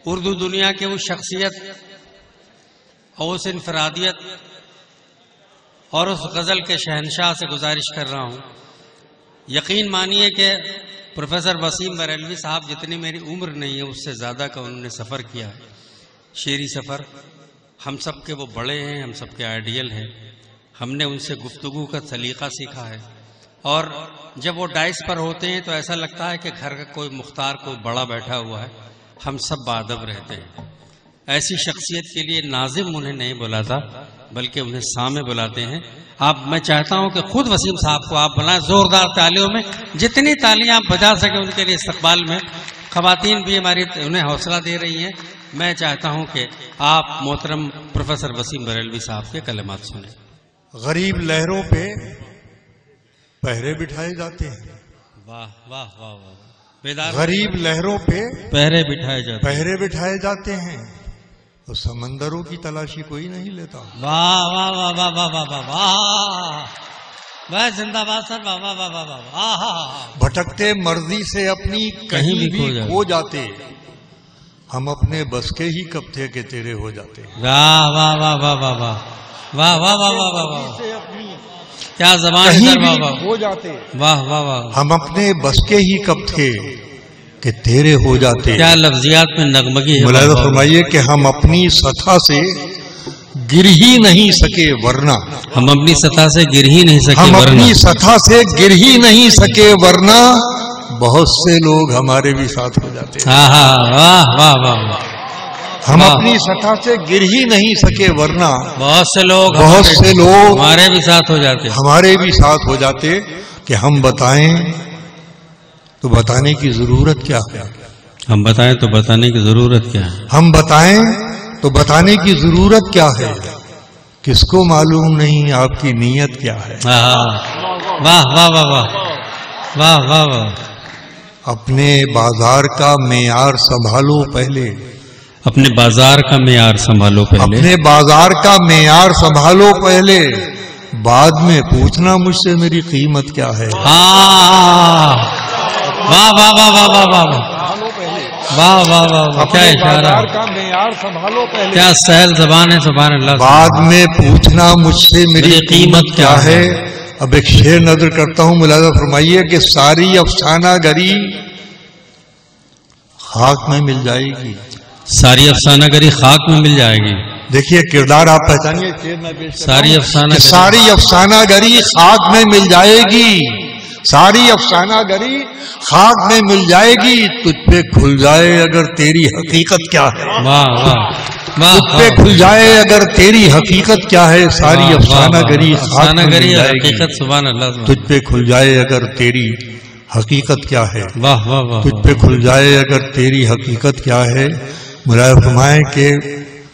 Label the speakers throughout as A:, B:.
A: اردو دنیا کے اس شخصیت اور اس انفرادیت اور اس غزل کے شہنشاہ سے گزارش کر رہا ہوں، یقین مانیے کہ پروفیسر وسیم بریلوی صاحب جتنی میری عمر نہیں ہے اس سے زیادہ کا انہوں نے سفر کیا ہے، شعری سفر۔ ہم سب کے وہ بڑے ہیں، ہم سب کے آئیڈیل ہیں، ہم نے ان سے گفتگو کا سلیقہ سیکھا ہے، اور جب وہ ڈائس پر ہوتے ہیں تو ایسا لگتا ہے کہ گھر کا کوئی مختار کوئی بڑا بیٹھا ہوا ہے، ہم سب باادب رہتے ہیں۔ ایسی شخصیت کے لیے ناظم انہیں نہیں بلاتا بلکہ انہیں سامع بلاتے ہیں۔ میں چاہتا ہوں کہ خود وسیم صاحب کو آپ بلائیں، زوردار تالیوں میں، جتنی تالیاں آپ بجا سکیں ان کے لیے استقبال میں۔ خواتین بھی ہماری انہیں حوصلہ دے رہی ہیں۔ میں چاہتا ہوں کہ آپ محترم پروفیسر وسیم بریلوی صاحب کے کلمات سنیں۔
B: غریب لہروں پہ پہرے بٹھائے جاتے ہیں،
A: واہ واہ واہ واہ،
B: غریب لہروں پہ
A: پہرے بٹھائے
B: جاتے ہیں، تو سمندروں کی تلاشی کوئی نہیں لیتا۔
A: واہ واہ واہ واہ واہ واہ واہ واہ، واہ زندہ باد سر، واہ واہ واہ واہ واہ۔
B: بھٹکتے مرضی سے اپنی کہیں بھی کھو جاتے، ہم اپنے بس کے ہی کب تھے کہ تیرے ہو جاتے۔
A: واہ واہ واہ واہ واہ واہ واہ واہ واہ واہ واہ واہ، کیا زبان ہے
B: ہو جاتے،
A: واہ واہ واہ،
B: ہم اپنے بس کے ہی کب تھے کہ تیرے ہو جاتے۔
A: کیا لفظیات میں نغمگی ہے۔
B: ملاحظہ فرمائیے کہ ہم اپنی سطح سے گر ہی نہیں سکے ورنہ،
A: ہم اپنی سطح سے گر ہی نہیں سکے
B: ہم
A: ورنہ،
B: اپنی سطح سے گر ہی نہیں سکے ورنہ بہت سے لوگ ہمارے بھی ساتھ ہو جاتے۔
A: ہاں ہاں، واہ واہ واہ،
B: ہم اپنی سطح سے گر ہی نہیں سکے ورنہ
A: بہت سے لوگ
B: ہمارے
A: بھی ساتھ
B: ہو جاتے کہ ہم بتائیں تو بتانے کی ضرورت کیا ہے،
A: ہم بتائیں تو بتانے کی ضرورت کیا ہے،
B: ہم بتائیں تو بتانے کی ضرورت کیا ہے، کس کو معلوم نہیں آپ کی نیت کیا ہے۔
A: واہ واہ واہ واہ واہ واہ واہ،
B: اپنے بازار کا معیار سنبھالو پہلے،
A: اپنے بازار کا معیار سنبھالو پہلے،
B: اپنے بازار کا معیار سنبھالو پہلے، بعد میں پوچھنا مجھ سے میری قیمت کیا ہے۔
A: ہاں، واہ واہ واہ واہ واہ واہ واہ واہ واہ، کیا اشارہ، کیا سہل زبان ہے، سبحان اللہ۔
B: بعد میں پوچھنا مجھ سے میری قیمت کیا ہے۔ اب ایک شعر نظر کرتا ہوں، ملاحظہ فرمائیے کہ ساری افسانہ گری خاک میں مل جائے گی،
A: ساری افسانہ گری خاک میں مل جائے گی۔
B: دیکھیے کردار آپ پہچانیے،
A: ساری
B: افسانہ گری خاک میں مل جائے گی، ساری افسانہ گری خاک میں مل جائے گی، تجھ پہ کھل جائے اگر تیری حقیقت کیا ہے،
A: واہ واہ،
B: تجھ پہ کھل جائے اگر تیری حقیقت کیا ہے، ساری افسانہ گری خاک میں مل جائے گی،
A: سبحان اللہ،
B: تجھ پہ کھل جائے اگر تیری حقیقت کیا ہے،
A: واہ واہ واہ،
B: تجھ پہ کھل جائے اگر تیری حقیقت کیا ہے۔ ملاحظہ فرمائیں کہ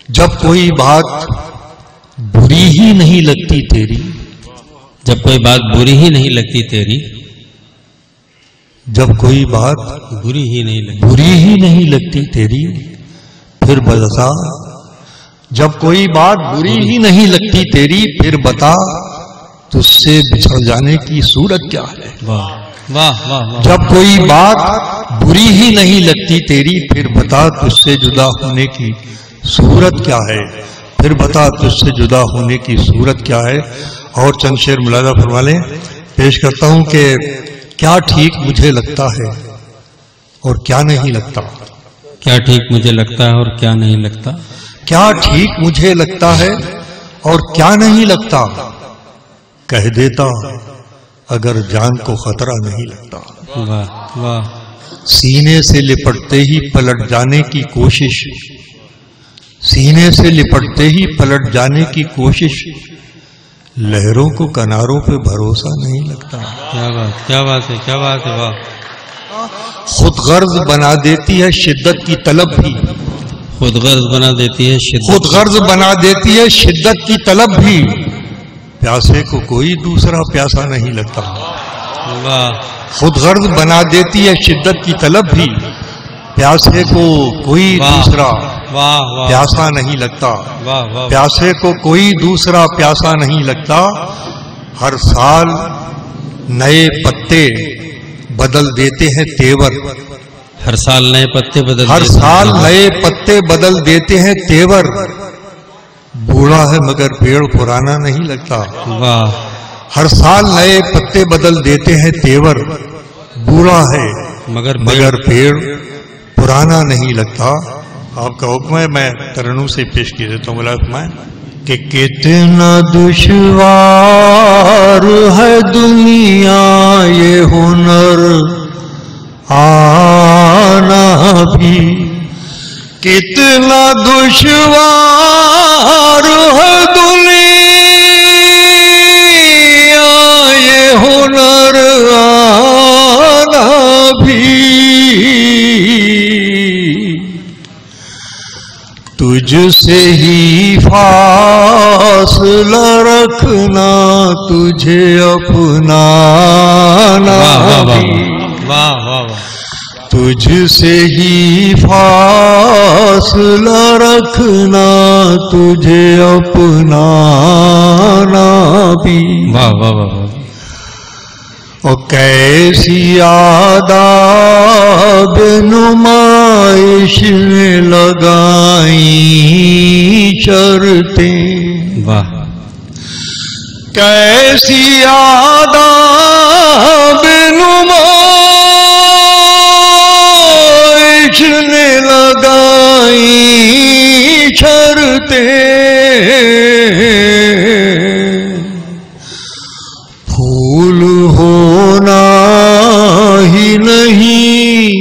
B: جب کوئی بات بری ہی نہیں لگتی تیری،
A: جب کوئی بات بری ہی نہیں لگتی تیری،
B: جب کوئی بات
A: بری ہی
B: نہیں لگتی تیری، پھر بتا، جب کوئی بات بری ہی نہیں لگتی تیری، پھر بتا تجھ سے بچھڑ جانے کی صورت کیا ہے۔
A: واہ واہ واہ،
B: جب کوئی بات بری ہی نہیں لگتی تیری، پھر بتا تجھ سے جدا ہونے کی صورت کیا ہے، پھر بتا تجھ سے جدا ہونے کی صورت کیا ہے۔ اور چند شعر ملاحظہ فرما لیں، پیش کرتا ہوں کہ کیا ٹھیک مجھے لگتا ہے اور کیا نہیں لگتا،
A: کیا ٹھیک مجھے لگتا ہے اور کیا نہیں لگتا،
B: کیا ٹھیک مجھے لگتا ہے اور کیا نہیں لگتا، کہہ دیتا اگر جان کو خطرہ نہیں لگتا۔
A: واہ واہ،
B: سینے سے لپٹتے ہی پلٹ جانے کی کوشش، سینے سے لپٹتے ہی پلٹ جانے کی کوشش، لہروں کو کناروں پہ بھروسہ نہیں لگتا۔
A: کیا بات، کیا بات ہے، کیا بات ہے، واہ۔
B: خود غرض بنا دیتی ہے شدت کی طلب بھی،
A: خود غرض بنا دیتی ہے شدت،
B: خود غرض بنا دیتی ہے شدت کی طلب بھی، پیاسے کو کوئی دوسرا پیاسا نہیں لگتا۔
A: واہ،
B: خود غرض بنا دیتی ہے شدت کی طلب بھی، پیاسے کو کوئی دوسرا پیاسا نہیں لگتا، پیاسے کو کوئی دوسرا پیاسا نہیں لگتا۔ ہر سال نئے پتے بدل دیتے ہیں تیور،
A: ہر سال نئے پتے بدل
B: ہر سال نئے پتے بدل دیتے ہیں تیور، بوڑھا ہے مگر پیڑ پرانا نہیں لگتا.
A: واہ.
B: ہر سال نئے پتے بدل دیتے ہیں تیور، بوڑھا ہے مگر پیڑ پرانا نہیں لگتا. آپ کا حکم ہے، میں ترنم سے پیش کیے دیتا ہوں. ملائم فرمائیں کہ کتنا دشوار ہے دنیا یہ ہنر آنا بھی، کتنا دشوار ہے دنیا یہ ہنر آنا بھی، تجھ سے ہی فاصلہ رکھنا تجھے اپنانا بھی، تجھ سے ہی فاصلہ رکھنا تجھے اپنانا بھی. اور کیسی آداب نمائش میں لگائیں شرطیں، کیسی آداب نمائش میں لگائیں شرطیں، پھول ہونا ہی نہیں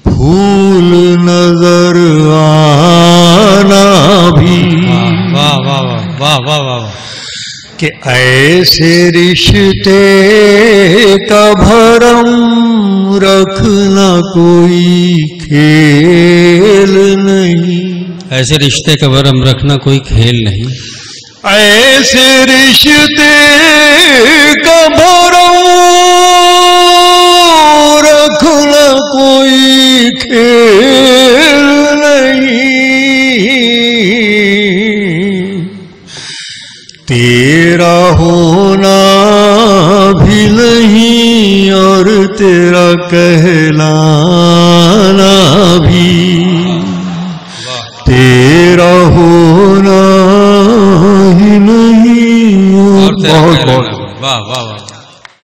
B: پھول نظر آنا بھی، کہ ایسے رشتے کا بھرم رکھنا کوئی کھیل نہیں،
A: ایسے رشتے کا بھرم رکھنا کوئی کھیل نہیں،
B: ایسے رشتے کا بھرم رکھنا کوئی کھیل نہیں، تیرا ہونا بھی نہیں اور تیرا کہلانا بھی، تیرا ہونا ہی نہیں اور
A: بہت بہت. واہ واہ واہ.